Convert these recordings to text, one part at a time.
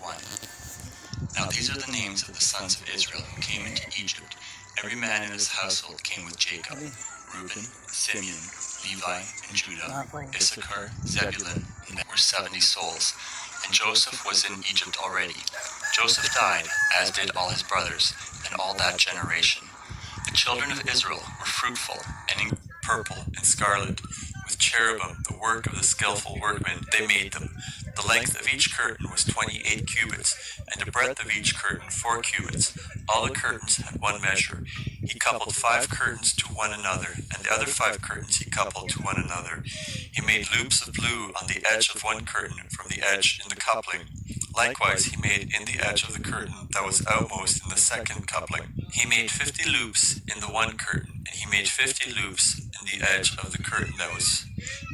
1. Now these are the names of the sons of Israel who came into Egypt. Every man in his household came with Jacob: Reuben, Simeon, Levi, and Judah, Issachar, Zebulun, and there were 70 souls. And Joseph was in Egypt already. Joseph died, as did all his brothers, and all that generation. The children of Israel were fruitful, and in purple and scarlet, with cherubim, the work of the skillful workmen, they made them. The length of each curtain was 28 cubits, and the breadth of each curtain 4 cubits. All the curtains had one measure. He coupled 5 curtains to one another, and the other 5 curtains he coupled to one another. He made loops of blue on the edge of one curtain from the edge in the coupling. Likewise he made in the edge of the curtain that was outmost in the second coupling. He made 50 loops in the one curtain, and he made 50 loops in the edge of the curtain that was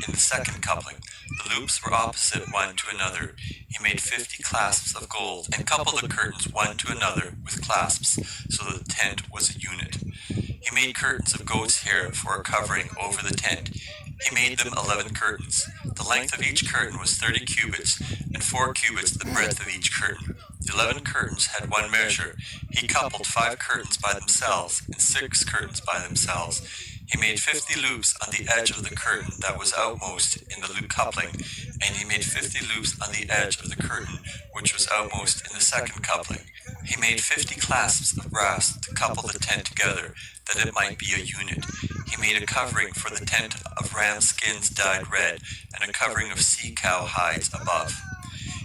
in the second coupling. The loops were opposite one to another. He made 50 clasps of gold, and coupled the curtains one to another with clasps, so that the tent was a unit. He made curtains of goat's hair for a covering over the tent. He made them 11 curtains. The length of each curtain was 30 cubits, and 4 cubits the breadth of each curtain. The 11 curtains had one measure. He coupled 5 curtains by themselves, and 6 curtains by themselves. He made 50 loops on the edge of the curtain that was outmost in the loop coupling, and he made 50 loops on the edge of the curtain which was outmost in the second coupling. He made 50 clasps of brass to couple the tent together, that it might be a unit. He made a covering for the tent of ram skins dyed red, and a covering of sea-cow hides above.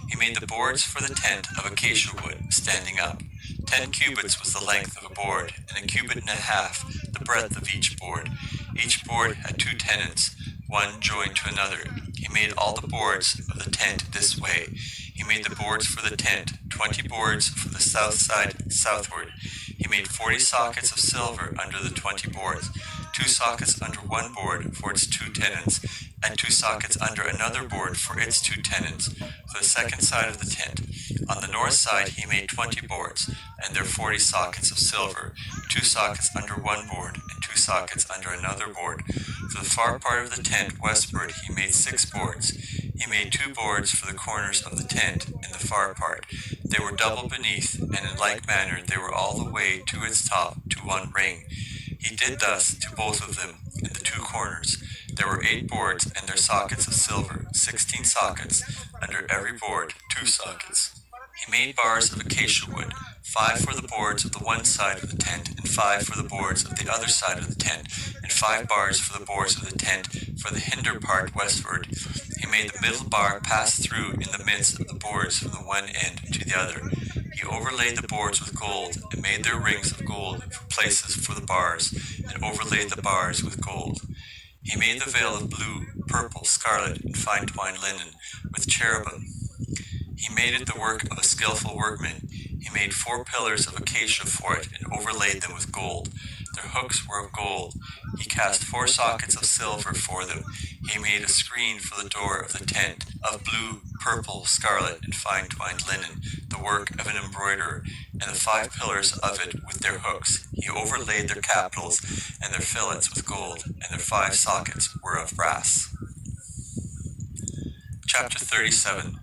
He made the boards for the tent of acacia wood, standing up. 10 cubits was the length of a board, and 1.5 cubits the breadth of each board. Each board had 2 tenons, one joined to another. He made all the boards of the tent this way. He made the boards for the tent, 20 boards for the south side southward. He made 40 sockets of silver under the 20 boards, 2 sockets under one board for its 2 tenons, and 2 sockets under another board for its 2 tenons, for the second side of the tent. On the north side he made 20 boards, and their 40 sockets of silver, 2 sockets under one board, and 2 sockets under another board. For the far part of the tent westward he made 6 boards. He made 2 boards for the corners of the tent in the far part. They were double beneath, and in like manner they were all the way to its top to one ring. He did thus to both of them in the 2 corners. There were 8 boards and their sockets of silver, 16 sockets, under every board 2 sockets. He made bars of acacia wood, 5 for the boards of the one side of the tent, and 5 for the boards of the other side of the tent, and 5 bars for the boards of the tent for the hinder part westward. He made the middle bar pass through in the midst of the boards from the one end to the other. He overlaid the boards with gold, and made their rings of gold for places for the bars, and overlaid the bars with gold. He made the veil of blue, purple, scarlet, and fine twined linen, with cherubim. He made it the work of a skillful workman. He made 4 pillars of acacia for it, and overlaid them with gold. Their hooks were of gold. He cast 4 sockets of silver for them. He made a screen for the door of the tent, of blue, purple, scarlet, and fine twined linen, the work of an embroiderer, and the 5 pillars of it with their hooks. He overlaid their capitals and their fillets with gold, and their 5 sockets were of brass. Chapter 37.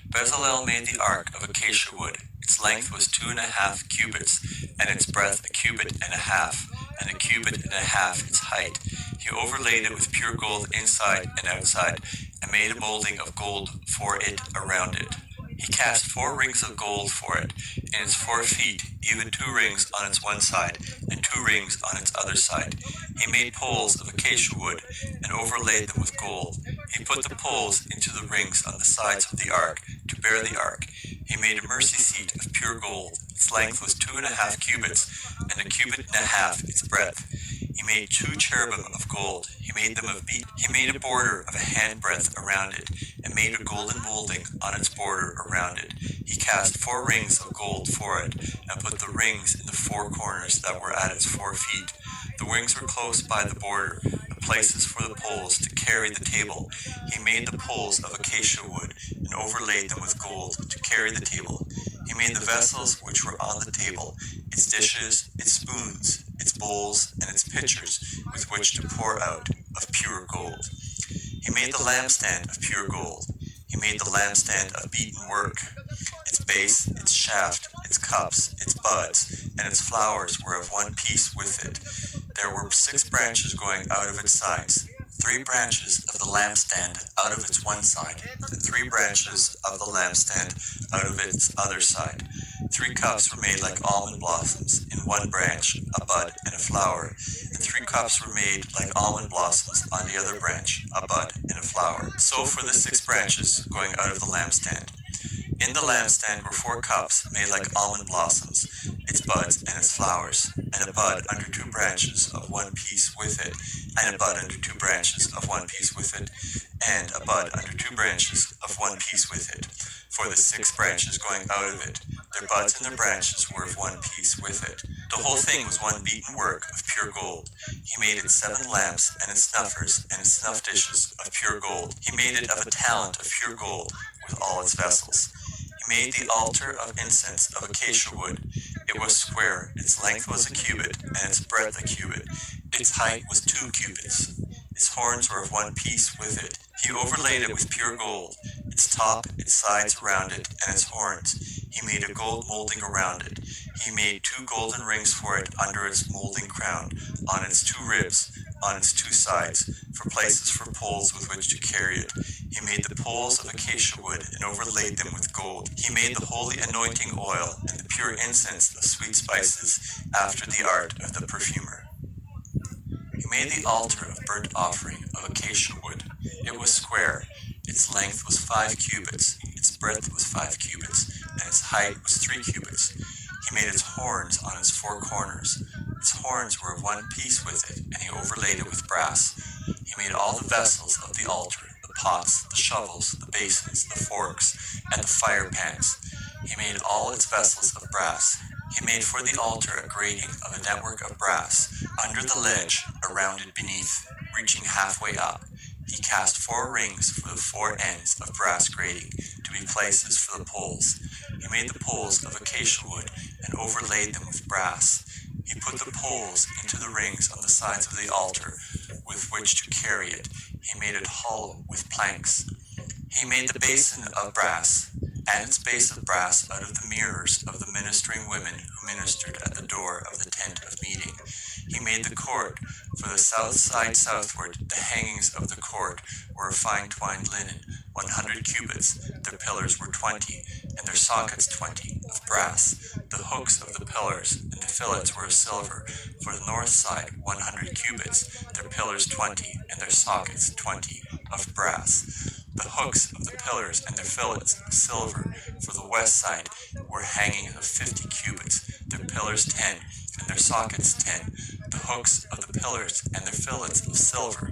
Bezalel made the ark of acacia wood. Its length was 2.5 cubits, and its breadth 1.5 cubits, and 1.5 cubits its height. He overlaid it with pure gold inside and outside, and made a molding of gold for it around it. He cast 4 rings of gold for it, in its 4 feet, even 2 rings on its one side, and 2 rings on its other side. He made poles of acacia wood, and overlaid them with gold. He put the poles into the rings on the sides of the ark, to bear the ark. He made a mercy seat of pure gold. Its length was 2.5 cubits, and 1.5 cubits its breadth. He made 2 cherubim of gold. He made them of beech. He made a border of a handbreadth around it, and made a golden molding on its border around it. He cast 4 rings of gold for it, and put the rings in the 4 corners that were at its 4 feet. The rings were close by the border, the places for the poles to carry the table. He made the poles of acacia wood, and overlaid them with gold to carry the table. He made the vessels which were on the table, its dishes, its spoons, its bowls, and its pitchers, with which to pour out, of pure gold. He made the lampstand of pure gold. He made the lampstand of beaten work. Its base, its shaft, its cups, its buds, and its flowers were of one piece with it. There were 6 branches going out of its sides, 3 branches of the lampstand out of its one side, and 3 branches of the lampstand out of its other side. 3 cups were made like almond blossoms, in one branch, a bud and a flower, and 3 cups were made like almond blossoms on the other branch, a bud and a flower. So for the 6 branches going out of the lampstand. In the lampstand were 4 cups made like almond blossoms, its buds and its flowers, and a bud under 2 branches of one piece with it, and a bud under 2 branches of one piece with it, and a bud under 2 branches of one piece with it. For the 6 branches going out of it, their buds and their branches were of one piece with it. The whole thing was one beaten work of pure gold. He made its 7 lamps and its snuffers and its snuff dishes of pure gold. He made it of a talent of pure gold with all its vessels. He made the altar of incense of acacia wood. It was square, its length was a cubit, and its breadth a cubit. Its height was 2 cubits. Its horns were of one piece with it. He overlaid it with pure gold, its top, its sides around it, and its horns. He made a gold molding around it. He made 2 golden rings for it under its molding crown, on its 2 ribs, on its 2 sides, for places for poles with which to carry it. He made the poles of acacia wood and overlaid them with gold. He made the holy anointing oil and the pure incense of sweet spices after the art of the perfumer. He made the altar of burnt offering of acacia wood. It was square. Its length was 5 cubits, its breadth was 5 cubits, and its height was 3 cubits. He made its horns on its 4 corners. Its horns were of one piece with it, and he overlaid it with brass. He made all the vessels of the altar, the pots, the shovels, the basins, the forks, and the fire pans. He made all its vessels of brass. He made for the altar a grating of a network of brass, under the ledge, around it beneath, reaching halfway up. He cast 4 rings for the 4 ends of brass grating, to be places for the poles. He made the poles of acacia wood, and overlaid them with brass. He put the poles into the rings on the sides of the altar, with which to carry it. He made it hollow with planks. He made the basin of brass, and its base of brass out of the mirrors of the ministering women who ministered at the door of the tent of meeting. He made the court for the south side southward. The hangings of the court were of fine twined linen, 100 cubits. Their pillars were 20, and their sockets 20, of brass. The hooks of the pillars and the fillets were of silver. For the north side, 100 cubits. Their pillars 20, and their sockets 20, of brass. The hooks of the pillars and their fillets of silver for the west side were hanging of 50 cubits, their pillars 10, and their sockets 10. The hooks of the pillars and their fillets of silver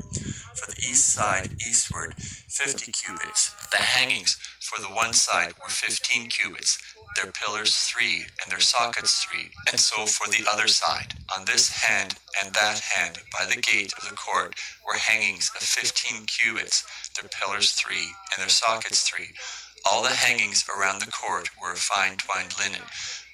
for the east side eastward 50 cubits. The hangings for the one side were 15 cubits, their pillars 3, and their sockets 3, and so for the other side. On this hand and that hand by the gate of the court were hangings of 15 cubits, their pillars 3, and their sockets 3. All the hangings around the court were of fine twined linen.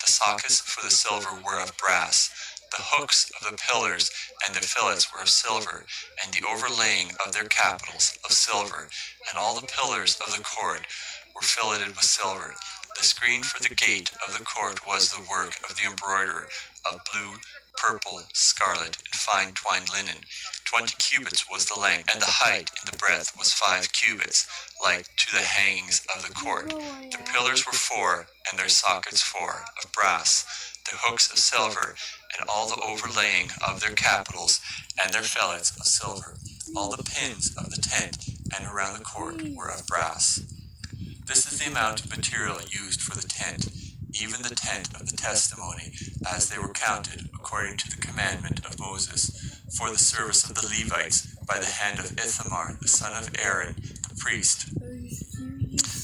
The sockets for the silver were of brass. The hooks of the pillars and the fillets were of silver, and the overlaying of their capitals of silver, and all the pillars of the court were filleted with silver. The screen for the gate of the court was the work of the embroiderer of blue, purple, scarlet, and fine twined linen. 20 cubits was the length, and the height and the breadth was 5 cubits, like to the hangings of the court. The pillars were 4, and their sockets 4, of brass. The hooks of silver, and all the overlaying of their capitals, and their fillets of silver. All the pins of the tent and around the court were of brass. This is the amount of material used for the tent, even the tent of the testimony, as they were counted according to the commandment of Moses, for the service of the Levites by the hand of Ithamar, the son of Aaron, the priest.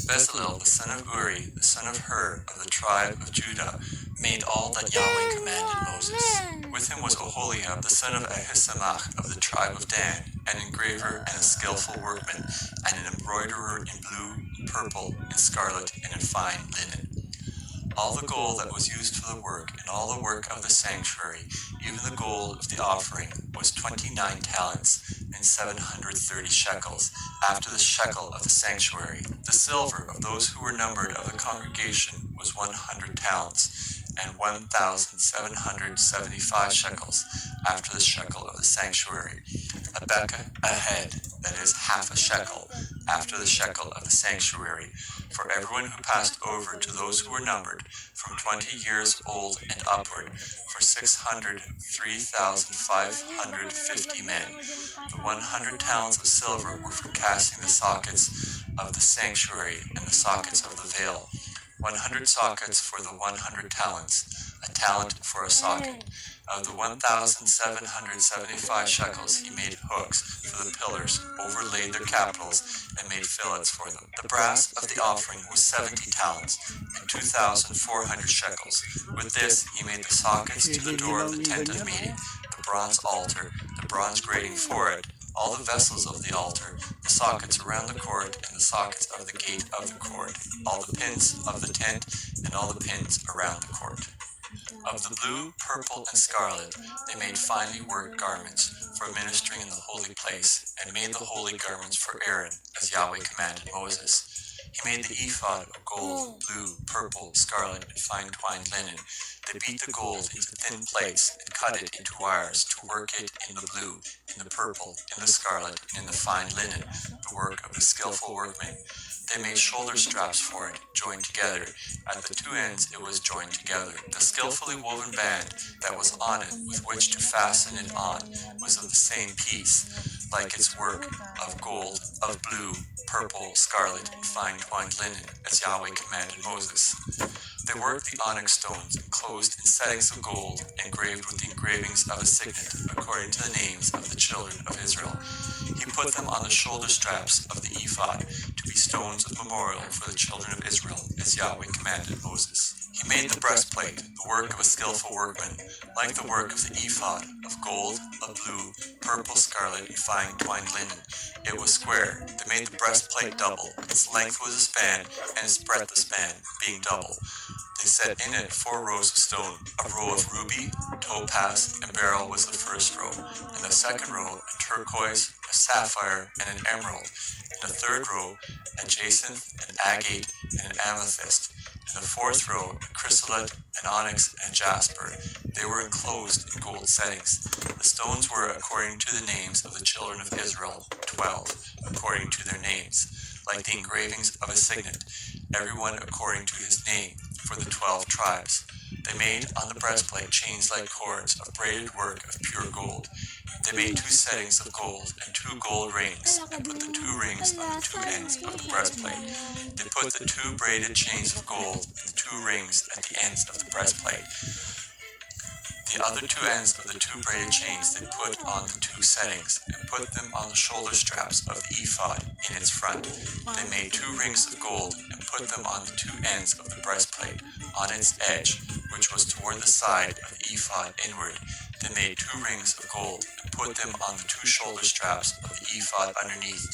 Bezalel, the son of Uri, the son of Hur, of the tribe of Judah, made all that Yahweh commanded Moses. With him was Oholiab, the son of Ahisamach, of the tribe of Dan, an engraver and a skillful workman, and an embroiderer in blue, purple, and scarlet, and in fine linen. All the gold that was used for the work, and all the work of the sanctuary, even the gold of the offering, was 29 talents, and 1,730 shekels, after the shekel of the sanctuary. The silver of those who were numbered of the congregation was 100 talents, and 1,775 shekels, after the shekel of the sanctuary. A beka, a head, that is half a shekel, after the shekel of the sanctuary, for everyone who passed over to those who were numbered, from 20 years old and upward, for 603,550 men. The 100 talents of silver were for casting the sockets of the sanctuary and the sockets of the veil. 100 sockets for the 100 talents, a talent for a socket. Of the 1,775 shekels he made hooks for the pillars, overlaid their capitals, and made fillets for them. The brass of the offering was 70 talents, and 2,400 shekels. With this he made the sockets to the door of the tent of meeting, the bronze altar, the bronze grating for it, all the vessels of the altar, the sockets around the court, and the sockets of the gate of the court, all the pins of the tent, and all the pins around the court. Of the blue, purple, and scarlet, they made finely worked garments for ministering in the holy place, and made the holy garments for Aaron, as Yahweh commanded Moses. He made the ephod of gold, blue, purple, scarlet, and fine twined linen. They beat the gold into thin plates, and cut it into wires, to work it in the blue, in the purple, in the scarlet, and in the fine linen, the work of the skillful workmen. They made shoulder straps for it, joined together. At the two ends it was joined together. The skillfully woven band that was on it, with which to fasten it on, was of the same piece, like its work, of gold, of blue, purple, scarlet, and fine twined linen, as Yahweh commanded Moses. They worked the onyx stones, enclosed in settings of gold, engraved with the engravings of a signet, according to the names of the children of Israel. He put them on the shoulder straps of the ephod, to be stones of memorial for the children of Israel, as Yahweh commanded Moses. He made the breastplate, the work of a skillful workman, like the work of the ephod, of gold, of blue, purple, scarlet, and fine twined linen. It was square. They made the breastplate double. Its length was a span, and its breadth a span, being double. They set in it 4 rows of stone. A row of ruby, topaz, and beryl was the first row, and the second row a turquoise, a sapphire, and an emerald, and the third row a jacinth, an agate, and an amethyst, and the fourth row a chrysolite, an onyx, and jasper. They were enclosed in gold settings. The stones were according to the names of the children of Israel, 12, according to their names, like the engravings of a signet, everyone according to his name, for the 12 tribes. They made on the breastplate chains like cords of braided work of pure gold. They made 2 settings of gold and 2 gold rings, and put the 2 rings on the 2 ends of the breastplate. They put the 2 braided chains of gold and the 2 rings at the ends of the breastplate. The other 2 ends of the 2 braided chains they put on the 2 settings, and put them on the shoulder straps of the ephod in its front. They made 2 rings of gold, and put them on the 2 ends of the breastplate, on its edge, which was toward the side of the ephod inward. They made 2 rings of gold, and put them on the 2 shoulder straps of the ephod underneath,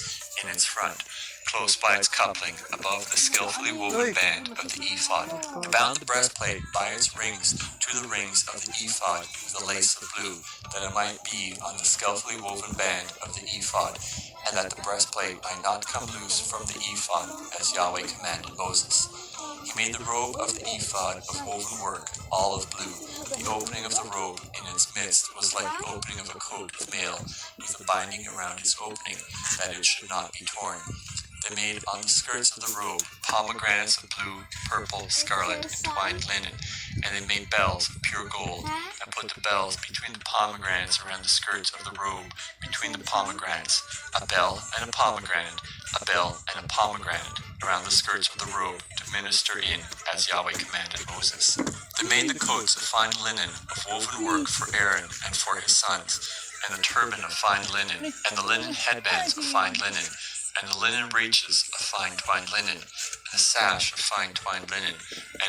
in its front, close by its coupling, above the skillfully woven band of the ephod. They bound the breastplate by its rings to the rings of the ephod with a lace of blue, that it might be on the skillfully woven band of the ephod, and that the breastplate might not come loose from the ephod, as Yahweh commanded Moses. He made the robe of the ephod of woven work, all of blue. The opening of the robe in its midst was like the opening of a coat of mail, with a binding around its opening, that it should not be torn. They made on the skirts of the robe pomegranates of blue, purple, scarlet, and twined linen, and they made bells of pure gold, and put the bells between the pomegranates around the skirts of the robe, between the pomegranates, a bell and a pomegranate, a bell and a pomegranate, around the skirts of the robe, to minister in, as Yahweh commanded Moses. They made the coats of fine linen of woven work for Aaron and for his sons, and the turban of fine linen, and the linen headbands of fine linen, and the linen breeches of fine twined linen, and the sash of fine twined linen,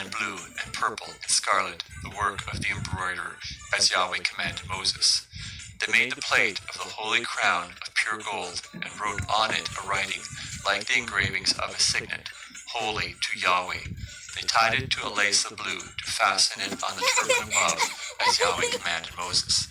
and blue and purple and scarlet, the work of the embroiderer, as Yahweh commanded Moses. They made the plate of the holy crown of pure gold, and wrote on it a writing, like the engravings of a signet, holy to Yahweh. They tied it to a lace of blue, to fasten it on the turban above, as Yahweh commanded Moses.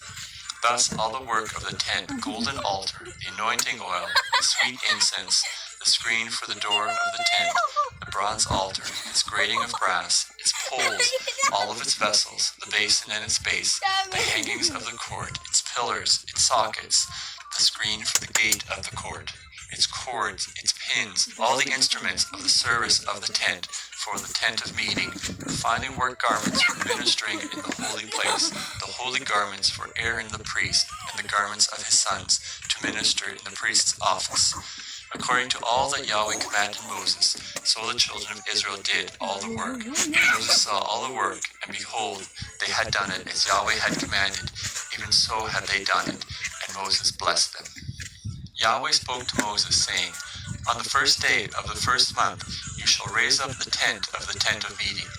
Thus all the work of the tent, the golden altar, the anointing oil, the sweet incense, the screen for the door of the tent, the bronze altar, its grating of brass, its poles, all of its vessels, the basin and its base, the hangings of the court, its pillars, its sockets, the screen for the gate of the court, its cords, its pins, all the instruments of the service of the tent, for the tent of meeting, the finely worked garments for ministering in the holy place, the holy garments for Aaron the priest, and the garments of his sons, to minister in the priest's office. According to all that Yahweh commanded Moses, so the children of Israel did all the work. Moses saw all the work, and behold, they had done it as Yahweh had commanded, even so had they done it, and Moses blessed them. Yahweh spoke to Moses, saying, On the first day of the first month you shall raise up the tent of meeting.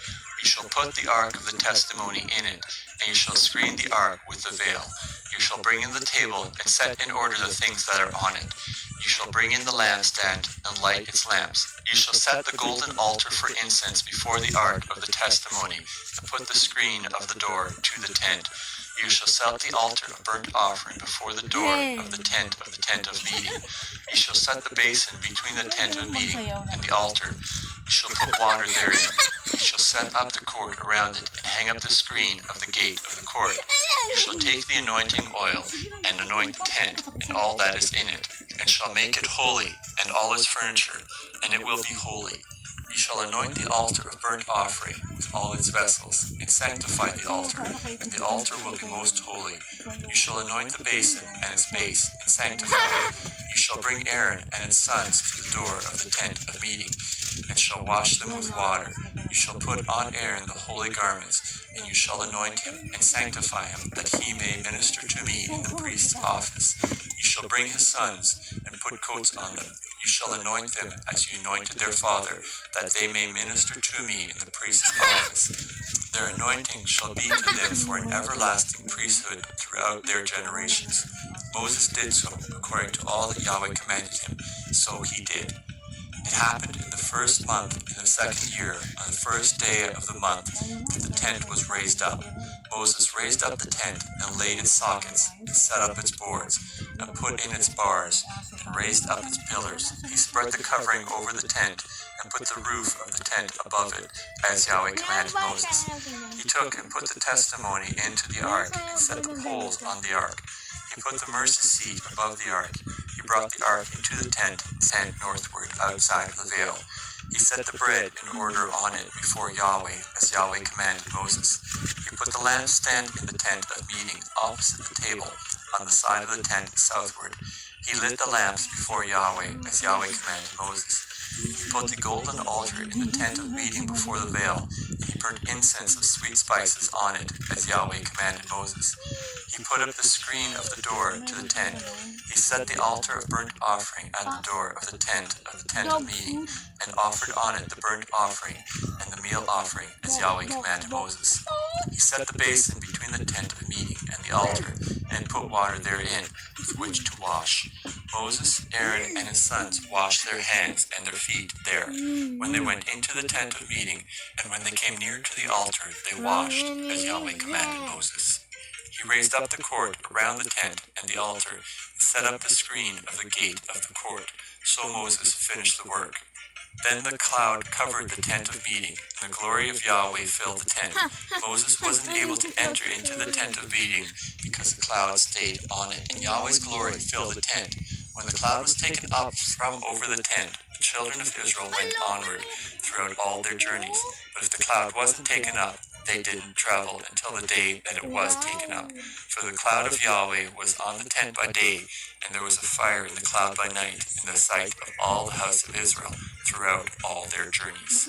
You shall put the ark of the testimony in it, and you shall screen the ark with the veil. You shall bring in the table and set in order the things that are on it. You shall bring in the lampstand and light its lamps. You shall set the golden altar for incense before the ark of the testimony, and put the screen of the door to the tent. You shall set the altar of burnt offering before the door of the tent of meeting. You shall set the basin between the tent of meeting and the altar. You shall put water therein. You shall set up the court around it, and hang up the screen of the gate of the court. You shall take the anointing oil, and anoint the tent, and all that is in it, and shall make it holy, and all its furniture, and it will be holy. You shall anoint the altar of burnt offering with all its vessels, and sanctify the altar, and the altar will be most holy. You shall anoint the basin and its base, and sanctify it. You shall bring Aaron and his sons to the door of the tent of meeting, and shall wash them with water. You shall put on Aaron the holy garments, and you shall anoint him, and sanctify him, that he may minister to me in the priest's office. You shall bring his sons, and put coats on them. You shall anoint them as you anointed their father, that they may minister to me in the priest's office. Their anointing shall be to them for an everlasting priesthood throughout their generations. Moses did so, according to all that Yahweh commanded him, so he did. It happened in the first month, in the second year, on the first day of the month, that the tent was raised up. Moses raised up the tent, and laid its sockets, and set up its boards, and put in its bars, and raised up its pillars. He spread the covering over the tent, and put the roof of the tent above it, as Yahweh commanded Moses. He took and put the testimony into the ark, and set the poles on the ark. He put the mercy seat above the ark. He brought the ark into the tent, and northward outside of the veil. He set the bread in order on it before Yahweh, as Yahweh commanded Moses. He put the lampstand in the tent of meeting opposite the table, on the side of the tent southward. He lit the lamps before Yahweh, as Yahweh commanded Moses. He put the golden altar in the tent of meeting before the veil, and he burnt incense of sweet spices on it, as Yahweh commanded Moses. He put up the screen of the door to the tent. He set the altar of burnt offering at the door of the tent of meeting, and offered on it the burnt offering and the meal offering, as Yahweh commanded Moses. He set the basin between the tent of meeting and the altar, and put water therein, with which to wash. Moses, Aaron, and his sons washed their hands and their feet there, when they went into the tent of meeting, and when they came near to the altar, they washed, as Yahweh commanded Moses. He raised up the court around the tent and the altar, and set up the screen of the gate of the court. So Moses finished the work. Then the cloud covered the tent of meeting, and the glory of Yahweh filled the tent. Moses wasn't able to enter into the tent of meeting, because the cloud stayed on it, and Yahweh's glory filled the tent. When the cloud was taken up from over the tent, the children of Israel went onward throughout all their journeys. But if the cloud wasn't taken up, they didn't travel until the day that it was taken up. For the cloud of Yahweh was on the tent by day, and there was a fire in the cloud by night, in the sight of all the house of Israel, throughout all their journeys.